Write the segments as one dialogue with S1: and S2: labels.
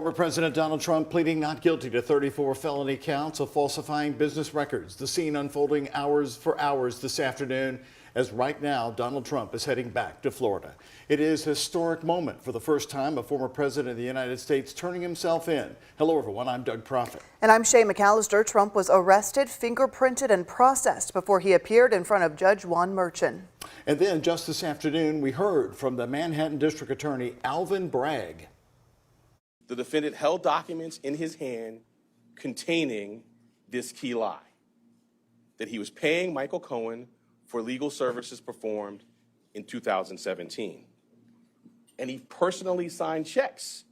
S1: Former President Donald Trump pleading not guilty to 34 felony counts of falsifying business records. The scene unfolding hours this afternoon, as right now Donald Trump is heading back to Florida. It is a historic moment. For the first time, a former president of the United States turning himself in. Hello, everyone. I'm Doug Proffitt.
S2: And I'm Shay McAllister. Trump was arrested, fingerprinted, and processed before he appeared in front of Judge Juan Merchan.
S1: And then just this afternoon, we heard from the Manhattan District Attorney Alvin Bragg.
S3: The defendant held documents in his hand containing this key lie, that he was paying Michael Cohen for legal services performed in 2017. And he personally signed checks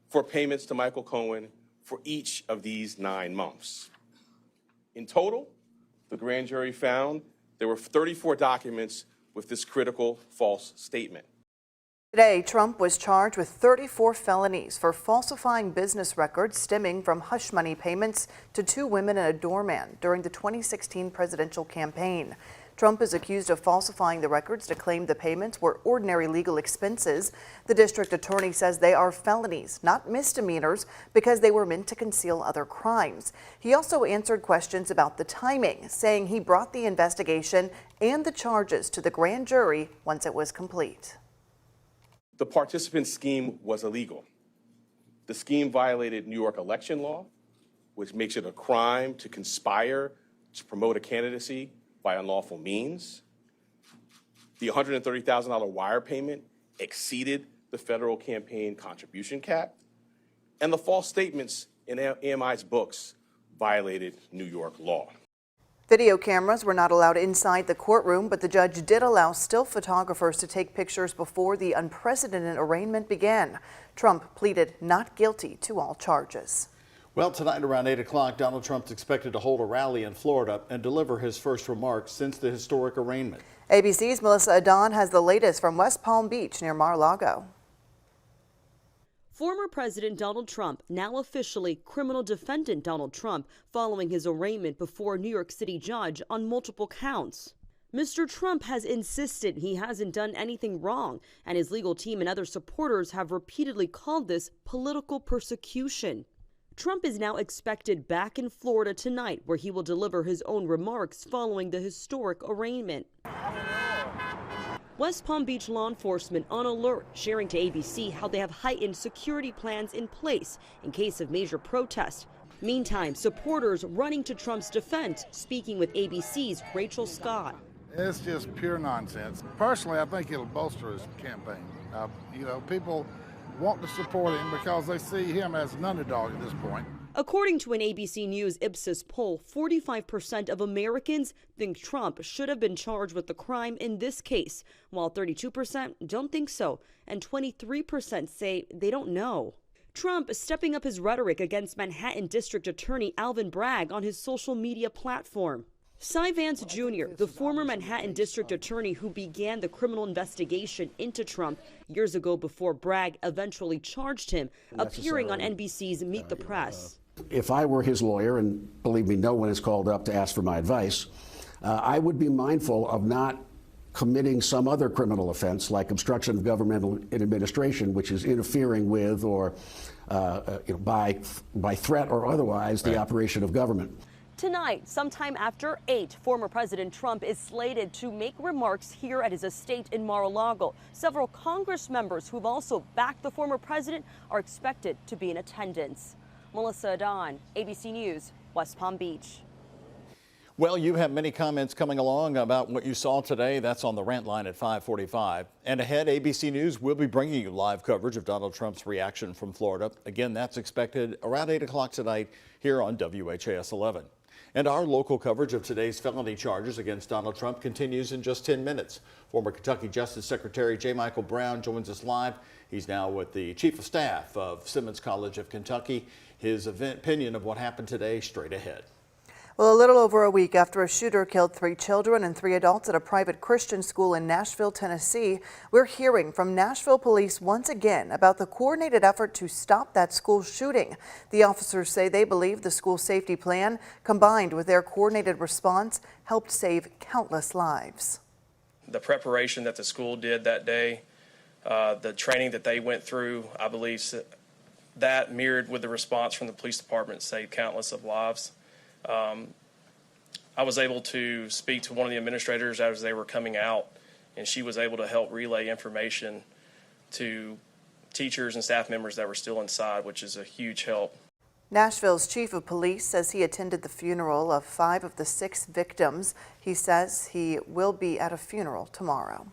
S3: for payments to Michael Cohen for each of these 9 months. In total, the grand jury found there were 34 documents with this critical false statement.
S2: Today, Trump was charged with 34 felonies for falsifying business records stemming from hush money payments to 2 women and a doorman during the 2016 presidential campaign. Trump is accused of falsifying the records to claim the payments were ordinary legal expenses. The district attorney says they are felonies, not misdemeanors, because they were meant to conceal other crimes. He also answered questions about the timing, saying he brought the investigation and the charges to the grand jury once it was complete.
S3: The participant scheme was illegal. The scheme violated New York election law, which makes it a crime to conspire to promote a candidacy by unlawful means. The $130,000 wire payment exceeded the federal campaign contribution cap, and the false statements in AMI's books violated New York law.
S2: Video cameras were not allowed inside the courtroom, but the judge did allow still photographers to take pictures before the unprecedented arraignment began. Trump pleaded not guilty to all charges.
S1: Well, tonight around 8 o'clock, Donald Trump's expected to hold a rally in Florida and deliver his first remarks since the historic arraignment.
S2: ABC's Melissa Adon has the latest from West Palm Beach near Mar-a-Lago.
S4: Former President Donald Trump, now officially criminal defendant Donald Trump, following his arraignment before a New York City judge on multiple counts. Mr. Trump has insisted he hasn't done anything wrong, and his legal team and other supporters have repeatedly called this political persecution. Trump is now expected back in Florida tonight, where he will deliver his own remarks following the historic arraignment. West Palm Beach law enforcement on alert, sharing to ABC how they have heightened security plans in place in case of major protest. Meantime, supporters running to Trump's defense, speaking with ABC's Rachel Scott.
S5: It's just pure nonsense. Personally, I think it'll bolster his campaign. People want to support him because they see him as an underdog at this point.
S4: According to an ABC News Ipsos poll, 45% of Americans think Trump should have been charged with the crime in this case, while 32% don't think so, and 23% say they don't know. Trump is stepping up his rhetoric against Manhattan District Attorney Alvin Bragg on his social media platform. Cy Vance Jr., the former Manhattan District Attorney who began the criminal investigation into Trump years ago before Bragg eventually charged him, appearing on NBC's Meet the Press.
S6: If I were his lawyer, and believe me, no one is called up to ask for my advice, I would be mindful of not committing some other criminal offense like obstruction of governmental administration, which is interfering with or by threat or otherwise the operation of government.
S4: Tonight, sometime after 8, former President Trump is slated to make remarks here at his estate in Mar-a-Lago. Several Congress members who've also backed the former president are expected to be in attendance. Melissa Adon, ABC News, West Palm Beach.
S1: Well, you have many comments coming along about what you saw today. That's on the rant line at 5:45. And ahead, ABC News will be bringing you live coverage of Donald Trump's reaction from Florida. Again, that's expected around 8 o'clock tonight here on WHAS 11. And our local coverage of today's felony charges against Donald Trump continues in just 10 minutes. Former Kentucky Justice Secretary J. Michael Brown joins us live. He's now with the Chief of Staff of Simmons College of Kentucky. His opinion of what happened today straight ahead.
S2: Well, a little over a week after a shooter killed 3 children and 3 adults at a private Christian school in Nashville, Tennessee, we're hearing from Nashville police once again about the coordinated effort to stop that school shooting. The officers say they believe the school safety plan, combined with their coordinated response, helped save countless lives.
S7: The preparation that the school did that day, the training that they went through, I believe that mirrored with the response from the police department saved countless of lives. I was able to speak to one of the administrators as they were coming out, and she was able to help relay information to teachers and staff members that were still inside, which is a huge help.
S2: Nashville's chief of police says he attended the funeral of 5 of the 6 victims. He says he will be at a funeral tomorrow.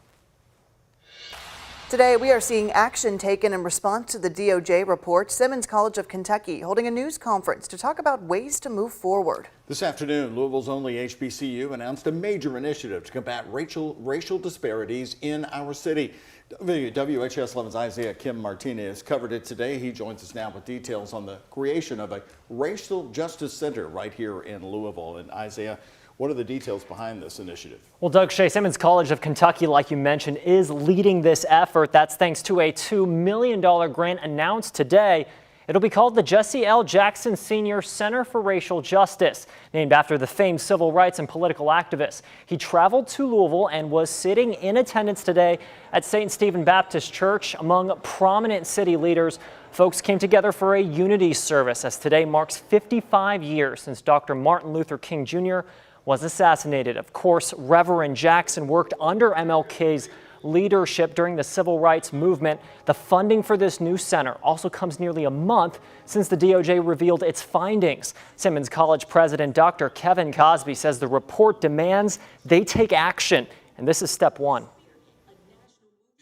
S2: Today, we are seeing action taken in response to the DOJ report. Simmons College of Kentucky holding a news conference to talk about ways to move forward.
S1: This afternoon, Louisville's only HBCU announced a major initiative to combat racial disparities in our city. WHAS11's Isaiah Kim Martinez covered it today. He joins us now with details on the creation of a racial justice center right here in Louisville. And Isaiah, what are the details behind this initiative?
S8: Well, Doug Shea, Simmons College of Kentucky, like you mentioned, is leading this effort. That's thanks to a $2 million grant announced today. It'll be called the Jesse L. Jackson Sr. Center for Racial Justice, named after the famed civil rights and political activist. He traveled to Louisville and was sitting in attendance today at St. Stephen Baptist Church. Among prominent city leaders, folks came together for a unity service as today marks 55 years since Dr. Martin Luther King Jr. was assassinated. Of course, Reverend Jackson worked under MLK's leadership during the civil rights movement. The funding for this new center also comes nearly a month since the DOJ revealed its findings. Simmons College President Dr. Kevin Cosby says the report demands they take action, and this is step one.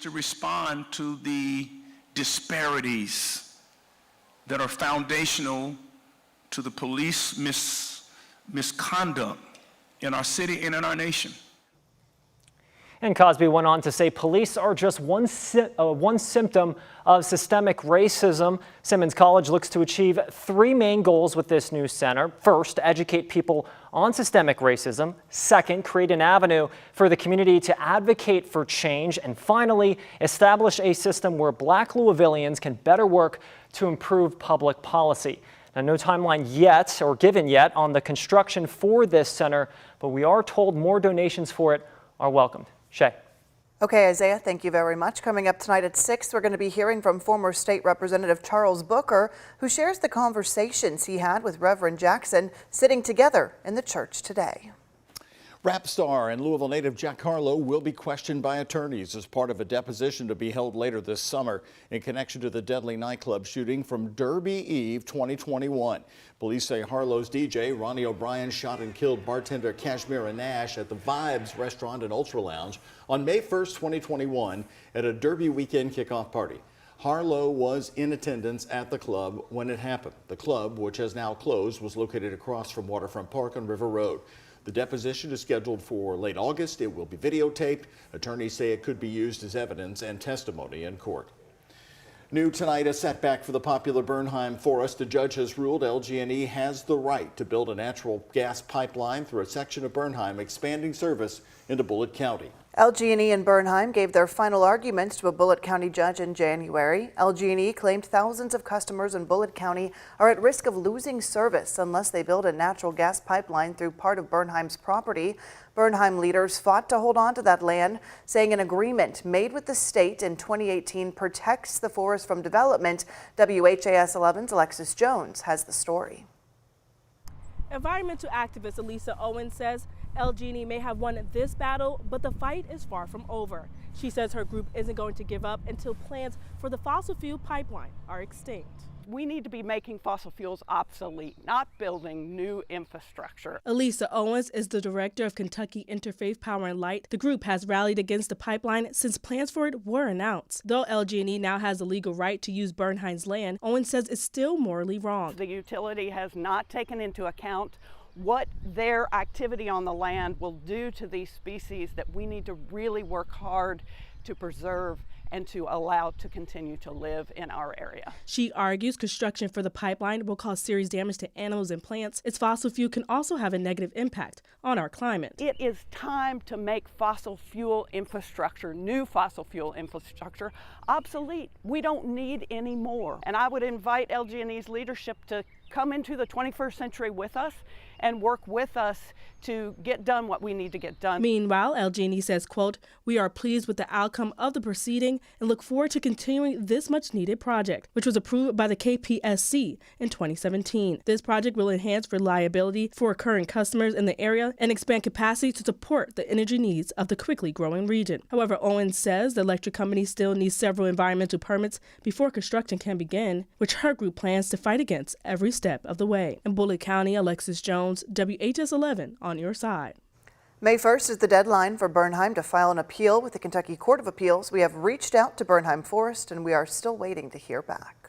S9: To respond to the disparities that are foundational to the police misconduct in our city and in our nation.
S8: And Cosby went on to say police are just one symptom of systemic racism. Simmons College looks to achieve 3 main goals with this new center. First, educate people on systemic racism. Second, create an avenue for the community to advocate for change. And finally, establish a system where Black Louisvillians can better work to improve public policy. Now, no timeline yet or given yet on the construction for this center, but we are told more donations for it are welcomed. Shay.
S2: Okay, Isaiah, thank you very much. Coming up tonight at 6, we're going to be hearing from former State Representative Charles Booker, who shares the conversations he had with Reverend Jackson sitting together in the church today.
S1: Rap star and Louisville native Jack Harlow will be questioned by attorneys as part of a deposition to be held later this summer in connection to the deadly nightclub shooting from Derby Eve 2021. Police say Harlow's DJ, Ronnie O'Brien, shot and killed bartender Kashmira Nash at the Vibes Restaurant and Ultra Lounge on May 1st, 2021 at a Derby weekend kickoff party. Harlow was in attendance at the club when it happened. The club, which has now closed, was located across from Waterfront Park on River Road. The deposition is scheduled for late August. It will be videotaped. Attorneys say it could be used as evidence and testimony in court. New tonight, a setback for the popular Bernheim Forest. A judge has ruled LG&E has the right to build a natural gas pipeline through a section of Bernheim, expanding service into Bullitt County.
S2: LG&E and Bernheim gave their final arguments to a Bullitt County judge in January. LG&E claimed thousands of customers in Bullitt County are at risk of losing service unless they build a natural gas pipeline through part of Bernheim's property. Bernheim leaders fought to hold on to that land, saying an agreement made with the state in 2018 protects the forest from development. WHAS11's Alexis Jones has the story.
S10: Environmental activist Elisa Owens says LG&E may have won this battle, but the fight is far from over. She says her group isn't going to give up until plans for the fossil fuel pipeline are extinct.
S11: We need to be making fossil fuels obsolete, not building new infrastructure.
S10: Elisa Owens is the director of Kentucky Interfaith Power and Light. The group has rallied against the pipeline since plans for it were announced. Though LG&E now has the legal right to use Bernheim's land, Owens says it's still morally wrong.
S11: The utility has not taken into account what their activity on the land will do to these species that we need to really work hard to preserve and to allow to continue to live in our area.
S10: She argues construction for the pipeline will cause serious damage to animals and plants. Its fossil fuel can also have a negative impact on our climate.
S11: It is time to make fossil fuel infrastructure, new fossil fuel infrastructure, obsolete. We don't need any more. And I would invite LG&E's leadership to come into the 21st century with us and work with us to get done what we need to get done.
S10: Meanwhile, LG&E says, quote, "We are pleased with the outcome of the proceeding and look forward to continuing this much needed project, which was approved by the KPSC in 2017. This project will enhance reliability for current customers in the area and expand capacity to support the energy needs of the quickly growing region." However, Owens says the electric company still needs several environmental permits before construction can begin, which her group plans to fight against every step of the way. In Bullitt County, Alexis Jones, WHAS11 on your side.
S2: May 1st is the deadline for Bernheim to file an appeal with the Kentucky Court of Appeals. We have reached out to Bernheim Forest and we are still waiting to hear back.